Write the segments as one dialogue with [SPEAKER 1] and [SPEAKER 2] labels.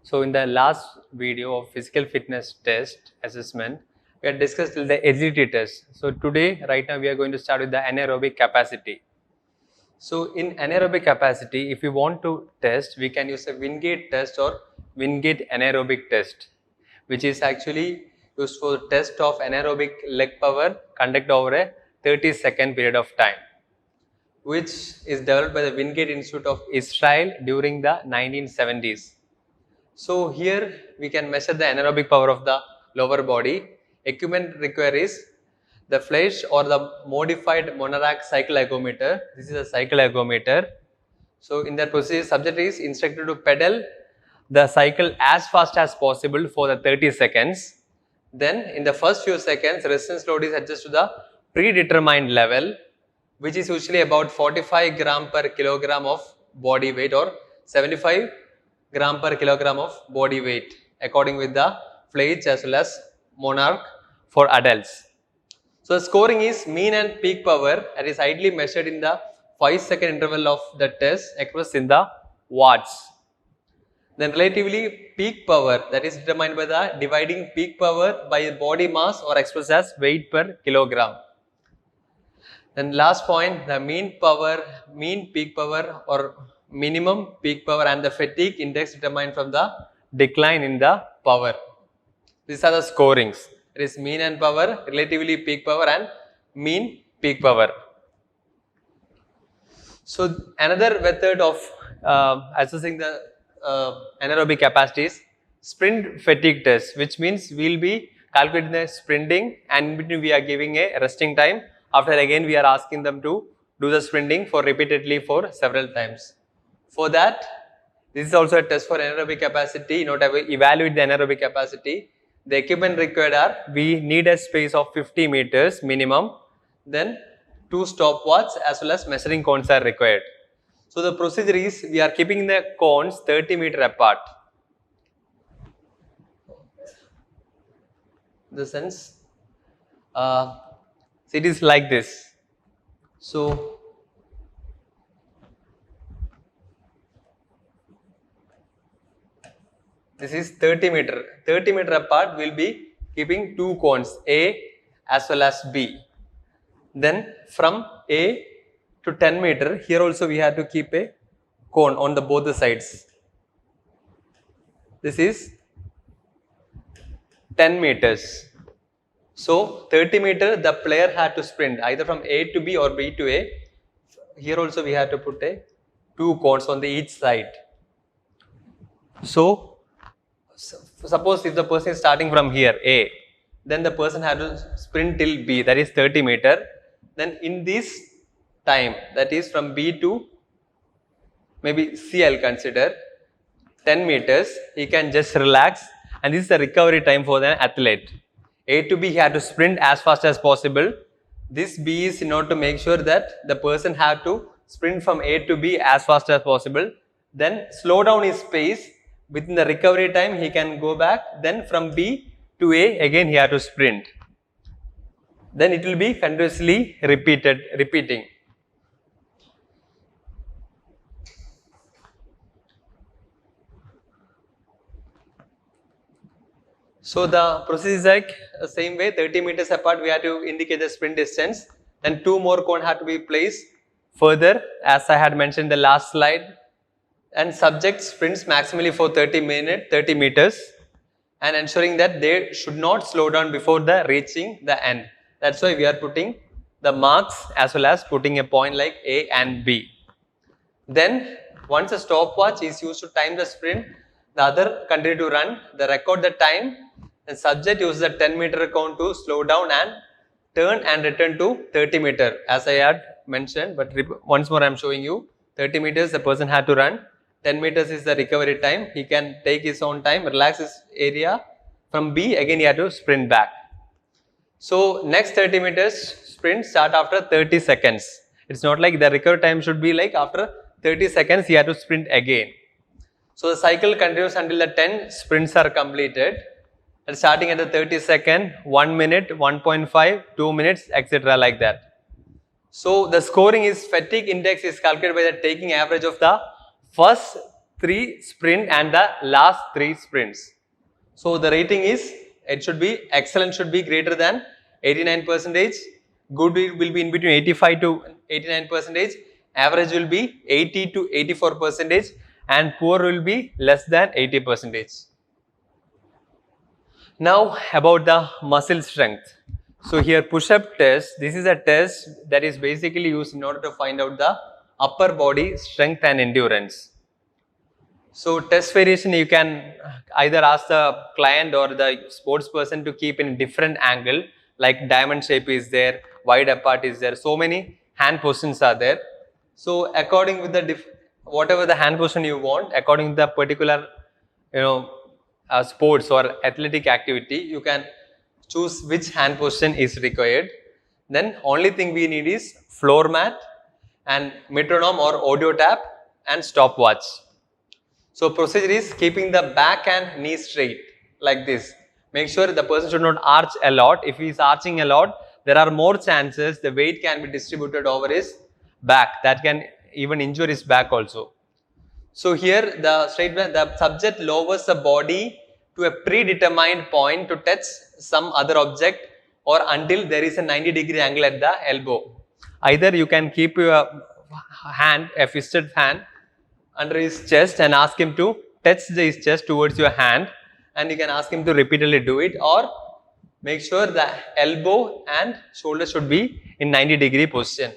[SPEAKER 1] So in the last video of physical fitness test assessment, we had discussed till the agility test. So today, right now, we are going to start with the anaerobic capacity. So in anaerobic capacity, if you want to test, we can use a Wingate test or Wingate anaerobic test, which is actually used for test of anaerobic leg power conducted over a 30-second period of time, which is developed by the Wingate Institute of Israel during the 1970s. So here we can measure the anaerobic power of the lower body. Equipment required is the flash or the modified Monarac cycle ergometer. This is a cycle ergometer. So in that procedure, subject is instructed to pedal the cycle as fast as possible for the 30 seconds. Then in the first few seconds, resistance load is adjusted to the predetermined level, which is usually about 45 gram per kilogram of body weight or 75 gram per kilogram of body weight, according with the Flage as well as Monarch for adults. So the scoring is mean and peak power, that is ideally measured in the 5-second interval of the test expressed in the watts. Then relatively peak power, that is determined by the dividing peak power by body mass or expressed as weight per kilogram. Then last point, the mean peak power or minimum peak power and the fatigue index determined from the decline in the power. These are the scorings. It is mean and power, relatively peak power and mean peak power. So another method of assessing the anaerobic capacity is sprint fatigue test, which means we will be calculating the sprinting and in between we are giving a resting time. After again we are asking them to do the sprinting for repeatedly for several times. For that, this is also a test for anaerobic capacity. In order to evaluate the anaerobic capacity, the equipment required are, we need a space of 50 meters minimum, then 2 stopwatches as well as measuring cones are required. So the procedure is, we are keeping the cones 30 meters apart. In the sense, it is like this. So this is 30 meter. 30 meter apart, we will be keeping 2 cones, A as well as B. Then from A to 10 meter, here also we have to keep a cone on the both the sides. This is 10 meters. So 30 meter, the player had to sprint either from A to B or B to A. Here also we have to put 2 cones on the each side. So suppose if the person is starting from here A, then the person had to sprint till B, that is 30 meter. Then in this time, that is from B to maybe C, I'll consider 10 meters, he can just relax, and this is the recovery time for the athlete. A to B, he had to sprint as fast as possible. This B is in order to make sure that the person had to sprint from A to B as fast as possible. Then slow down his pace. Within the recovery time, he can go back. Then from B to A, again he had to sprint. Then it will be continuously repeating. So the procedure is like the same way, 30 meters apart we have to indicate the sprint distance. Then 2 more cones have to be placed further, as I had mentioned in the last slide. And subject sprints maximally for 30 meters and ensuring that they should not slow down before the reaching the end. That's why we are putting the marks as well as putting a point like A and B. Then once a stopwatch is used to time the sprint, the other continue to run, they record the time, and subject uses the 10 meter count to slow down and turn and return to 30 meter, as I had mentioned, but once more I am showing you. 30 meters the person had to run, 10 meters is the recovery time, he can take his own time, relax his area. From B, again he had to sprint back. So next 30 meters sprint start after 30 seconds. It's not like the recovery time should be like after 30 seconds he had to sprint again. So the cycle continues until the 10 sprints are completed. And starting at the 30 second, 1 minute, 1.5, 2 minutes, etc. like that. So the scoring is, fatigue index is calculated by the taking average of the first 3 sprint and the last 3 sprints. So the rating is, it should be, excellent should be greater than 89%, good will be in between 85 to 89%, average will be 80 to 84%, and poor will be less than 80%. Now about the muscle strength. So here push-up test, this is a test that is basically used in order to find out the upper body strength and endurance. So test variation, you can either ask the client or the sports person to keep in different angle, like diamond shape is there, wide apart is there, so many hand positions are there. So according with the whatever the hand position you want, according to the particular sports or athletic activity, you can choose which hand position is required. Then only thing we need is floor mat and metronome or audio tap and stopwatch. So procedure is keeping the back and knee straight like this. Make sure the person should not arch a lot. If he is arching a lot, there are more chances the weight can be distributed over his back. That can even injure his back also. So here the subject lowers the body to a predetermined point to touch some other object or until there is a 90-degree angle at the elbow. Either you can keep your hand, a fisted hand, under his chest and ask him to touch his chest towards your hand, and you can ask him to repeatedly do it, or make sure the elbow and shoulder should be in 90-degree position.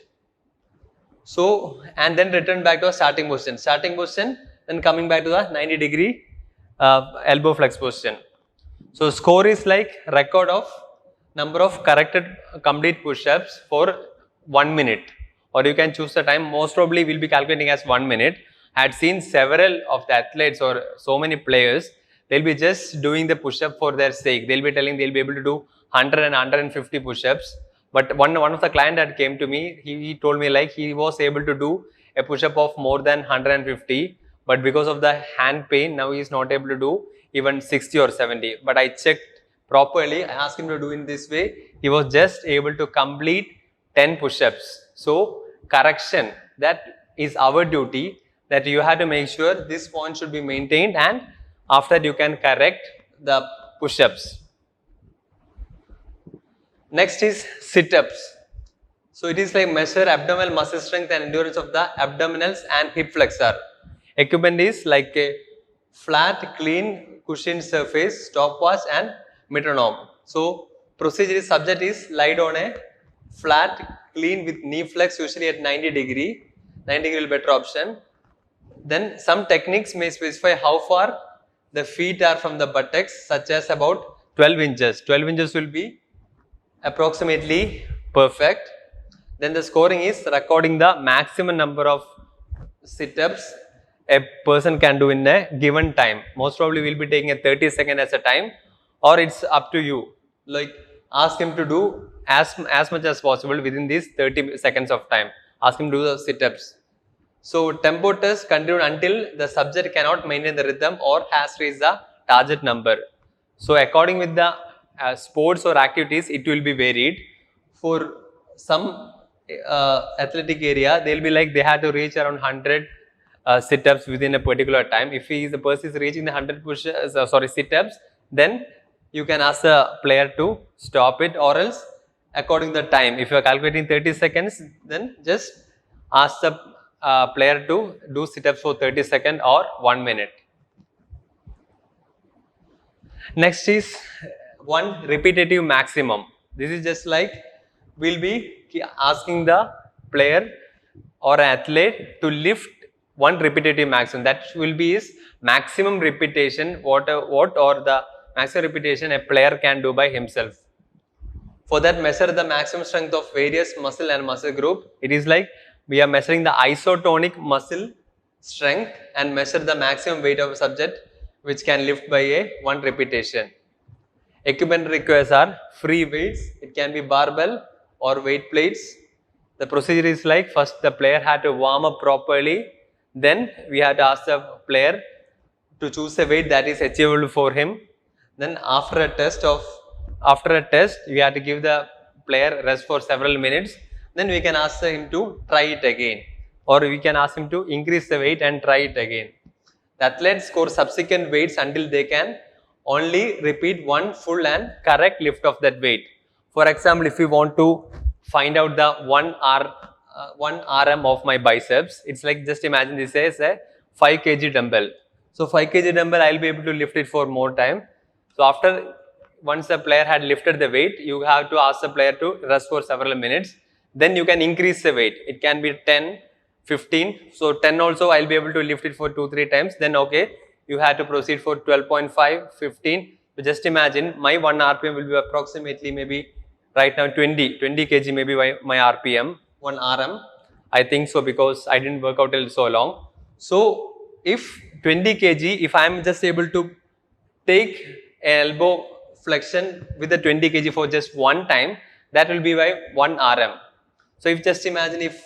[SPEAKER 1] So, and then return back to a starting position, then coming back to the 90-degree elbow flex position. So score is like record of number of corrected complete push-ups for 1 minute, or you can choose the time. Most probably we'll be calculating as 1 minute. I had seen several of the athletes or so many players, they'll be just doing the push-up for their sake. They'll be telling they'll be able to do 100 and 150 push-ups. But one of the client that came to me, he told me like he was able to do a push-up of more than 150, but because of the hand pain, now he is not able to do even 60 or 70. But I checked properly, I asked him to do in this way, he was just able to complete 10 push-ups. So correction, that is our duty, that you have to make sure this point should be maintained, and after that you can correct the push-ups. Next is sit-ups. So it is like measure abdominal muscle strength and endurance of the abdominals and hip flexor. Equipment is like a flat, clean, cushioned surface, stopwatch and metronome. So procedure is, subject is lied on a flat, clean with knee flex, usually at 90-degree. 90-degree will be better option. Then some techniques may specify how far the feet are from the buttocks, such as about 12 inches. 12 inches will be approximately perfect. Then the scoring is recording the maximum number of sit-ups a person can do in a given time. Most probably we'll be taking a 30 seconds as a time, or it's up to you. Like ask him to do as much as possible within these 30 seconds of time. Ask him to do the sit-ups. So tempo test continued until the subject cannot maintain the rhythm or has reached the target number. So according with the sports or activities, it will be varied. For some athletic area, they'll be like they have to reach around 100 sit-ups within a particular time. If the person is reaching the 100 sit-ups, then you can ask the player to stop it, or else according to the time. If you are calculating 30 seconds, then just ask the player to do sit-ups for 30 seconds or 1 minute. Next is one repetitive maximum. This is just like we'll be asking the player or athlete to lift one repetitive maximum. That will be his maximum repetition, what or the maximum repetition a player can do by himself. For that, measure the maximum strength of various muscle and muscle group. It is like we are measuring the isotonic muscle strength and measure the maximum weight of a subject which can lift by one repetition. Equipment requires are free weights. It can be barbell or weight plates. The procedure is like first the player had to warm up properly. Then we had to ask the player to choose a weight that is achievable for him. Then after a test, we have to give the player rest for several minutes. Then we can ask him to try it again, or we can ask him to increase the weight and try it again. The athletes score subsequent weights until they can only repeat one full and correct lift of that weight. For example, if you want to find out the 1 RM of my biceps, it's like, just imagine this is a 5 kg dumbbell. So 5 kg dumbbell, I'll be able to lift it for more time. So once the player had lifted the weight, you have to ask the player to rest for several minutes. Then you can increase the weight. It can be 10, 15. So 10 also I'll be able to lift it for 2-3 times. Then okay, you have to proceed for 12.5, 15. So just imagine my 1 RPM will be approximately maybe right now 20 kg maybe my RPM, 1 RM. I think so, because I didn't work out till so long. So if 20 kg, if I am just able to take elbow flexion with the 20 kg for just one time, that will be by 1 RM. So if just imagine if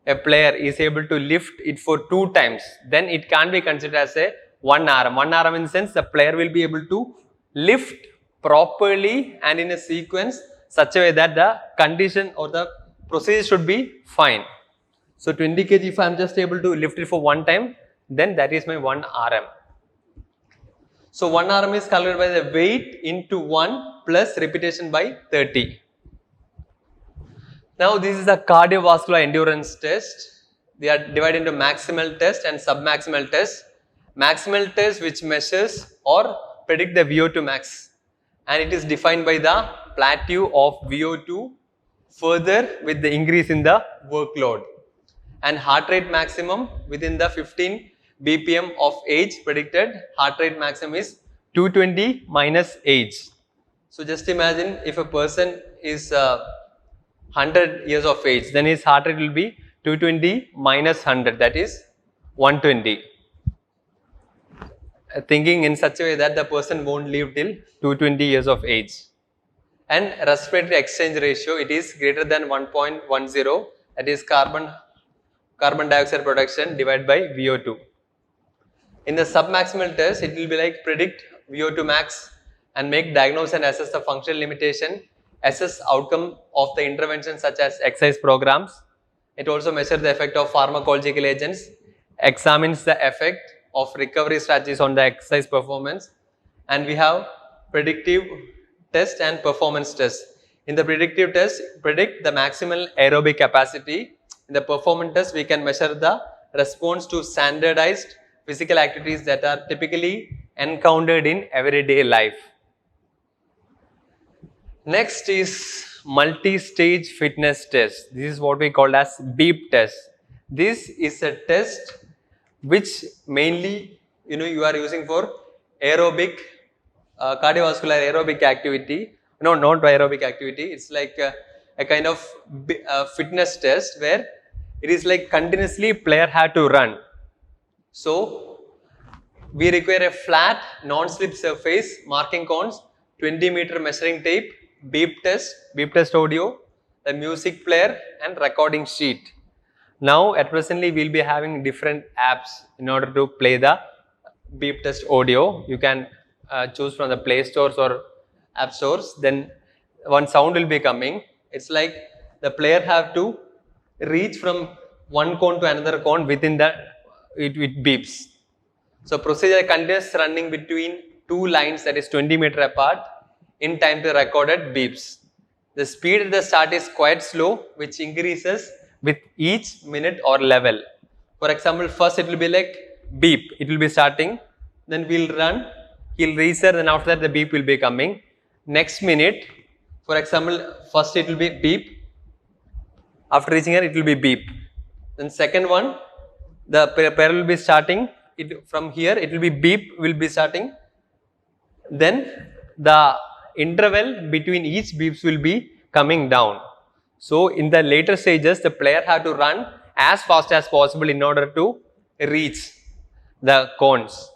[SPEAKER 1] a player is able to lift it for 2 times, then it can't be considered as a 1 RM. 1 RM in the sense the player will be able to lift properly and in a sequence such a way that the condition or the procedure should be fine. So 20 kg, if I am just able to lift it for one time, then that is my 1 RM. So 1 RM is calculated by the weight into 1 plus repetition by 30. Now this is the cardiovascular endurance test. They are divided into maximal test and submaximal test. Maximal test which measures or predict the VO2 max, and it is defined by the plateau of VO2 further with the increase in the workload, and heart rate maximum within the 15 BPM of age predicted. Heart rate maximum is 220 minus age. So just imagine if a person is 100 years of age, then his heart rate will be 220 minus 100, that is 120. Thinking in such a way that the person won't live till 220 years of age. And respiratory exchange ratio, it is greater than 1.10, that is carbon dioxide production divided by VO2. In the submaximal test, it will be like predict VO2 max and make diagnose and assess the functional limitation, assess outcome of the intervention such as exercise programs. It also measures the effect of pharmacological agents, examines the effect of recovery strategies on the exercise performance, and we have predictive test and performance test. In the predictive test, predict the maximal aerobic capacity. In the performance test, we can measure the response to standardized physical activities that are typically encountered in everyday life. Next is multi-stage fitness test. This is what we call as beep test. This is a test which mainly you are using for aerobic, cardiovascular aerobic activity. No, not aerobic activity. It's like a kind of fitness test where it is like continuously player have to run. So we require a flat non-slip surface, marking cones, 20-meter measuring tape, beep test audio, the music player and recording sheet. Now at presently we will be having different apps in order to play the beep test audio. You can choose from the Play Stores or App Stores. Then one sound will be coming. It's like the player have to reach from one cone to another cone within the it beeps. So procedure continues running between 2 lines, that is 20 meter apart, in time to recorded beeps. The speed at the start is quite slow, which increases with each minute or level. For example, first it will be like beep, it will be starting, then we'll run, he'll reach there, then after that the beep will be coming. Next minute, for example, first it will be beep, after reaching here it will be beep. Then second one, the pair will be starting, from here it will be beep, will be starting. Then the interval between each beeps will be coming down. So in the later stages, the player have to run as fast as possible in order to reach the cones.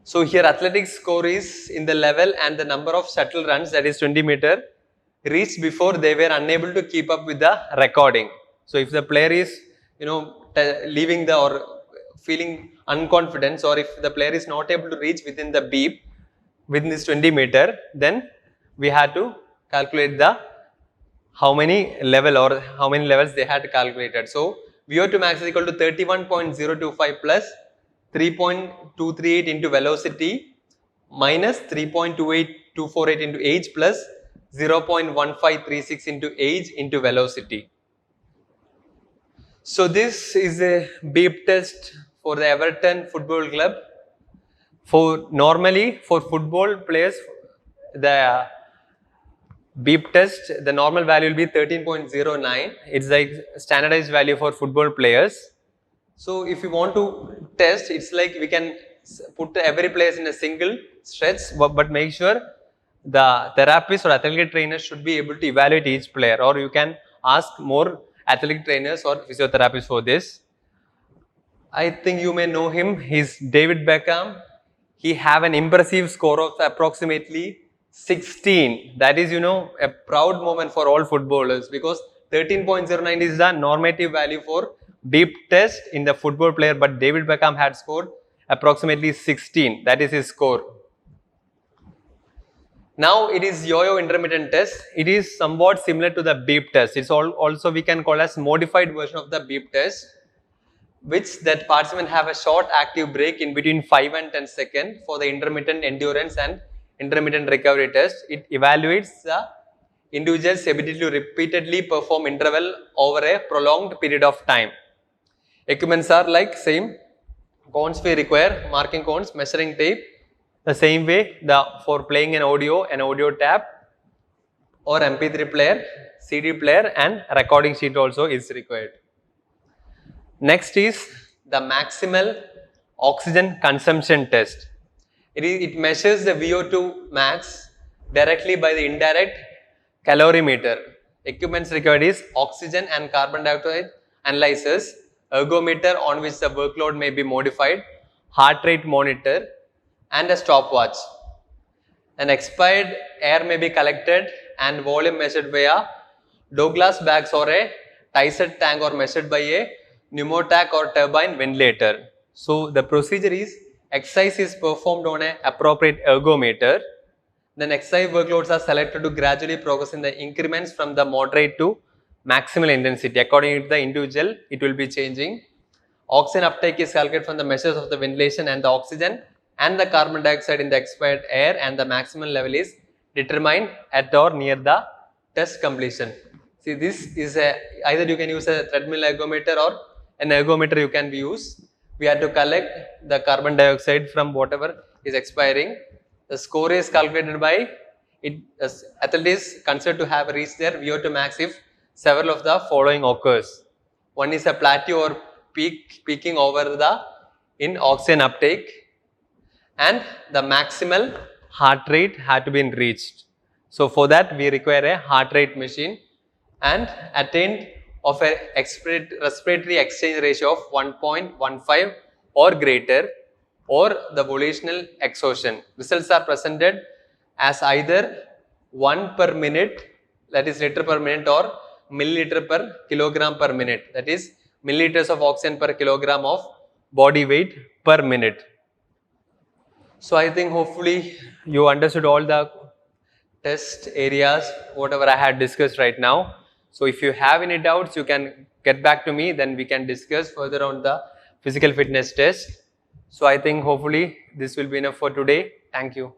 [SPEAKER 1] So here athletics score is in the level and the number of shuttle runs, that is 20 meter, reached before they were unable to keep up with the recording. So if the player is leaving the or feeling unconfident, or if the player is not able to reach within the beep within this 20 meter, then we had to calculate the how many levels they had calculated. So VO2 max is equal to 31.025 plus 3.238 into velocity minus 3.28248 into age plus 0.1536 into age into velocity. So this is a beep test for the Everton Football Club. Normally for football players, the beep test, the normal value will be 13.09. It's like standardized value for football players. So if you want to test, it's like we can put every player in a single stretch, but make sure the therapist or athletic trainer should be able to evaluate each player, or you can ask more athletic trainers or physiotherapists for this. I think you may know him. He's David Beckham. He have an impressive score of approximately 16. That is, a proud moment for all footballers, because 13.09 is the normative value for beep test in the football player, but David Beckham had scored approximately 16. That is his score. Now it is yo-yo intermittent test. It is somewhat similar to the beep test. It's also we can call as modified version of the beep test, which that participant have a short active break in between 5 and 10 seconds for the intermittent endurance and intermittent recovery test. It evaluates the individual's ability to repeatedly perform interval over a prolonged period of time. Equipments are like same. Cones we require, marking cones, measuring tape. The same way, for playing an audio tab or MP3 player, CD player and recording sheet also is required. Next is the maximal oxygen consumption test. It measures the VO2 max directly by the indirect calorimeter. Equipments required is oxygen and carbon dioxide analyzers, ergometer on which the workload may be modified, heart rate monitor and a stopwatch. An expired air may be collected and volume measured via Douglas bags or a Tysett tank or measured by a pneumotac or turbine ventilator. So the procedure is exercise is performed on an appropriate ergometer. Then exercise workloads are selected to gradually progress in the increments from the moderate to maximal intensity. According to the individual, it will be changing. Oxygen uptake is calculated from the measures of the ventilation and the oxygen and the carbon dioxide in the expired air, and the maximum level is determined at or near the test completion. See, this is either you can use a treadmill ergometer or an ergometer you can use. We have to collect the carbon dioxide from whatever is expiring. The score is calculated by it. Athlete is considered to have reached their VO2 max if several of the following occurs. One is a plateau or peaking over in oxygen uptake, and the maximal heart rate had to be reached. So for that we require a heart rate machine and attained of a respiratory exchange ratio of 1.15 or greater, or the volitional exhaustion. Results are presented as either 1 per minute, that is liter per minute, or milliliter per kilogram per minute, that is milliliters of oxygen per kilogram of body weight per minute. So I think hopefully you understood all the test areas, whatever I had discussed right now. So if you have any doubts, you can get back to me, then we can discuss further on the physical fitness test. So I think hopefully this will be enough for today. Thank you.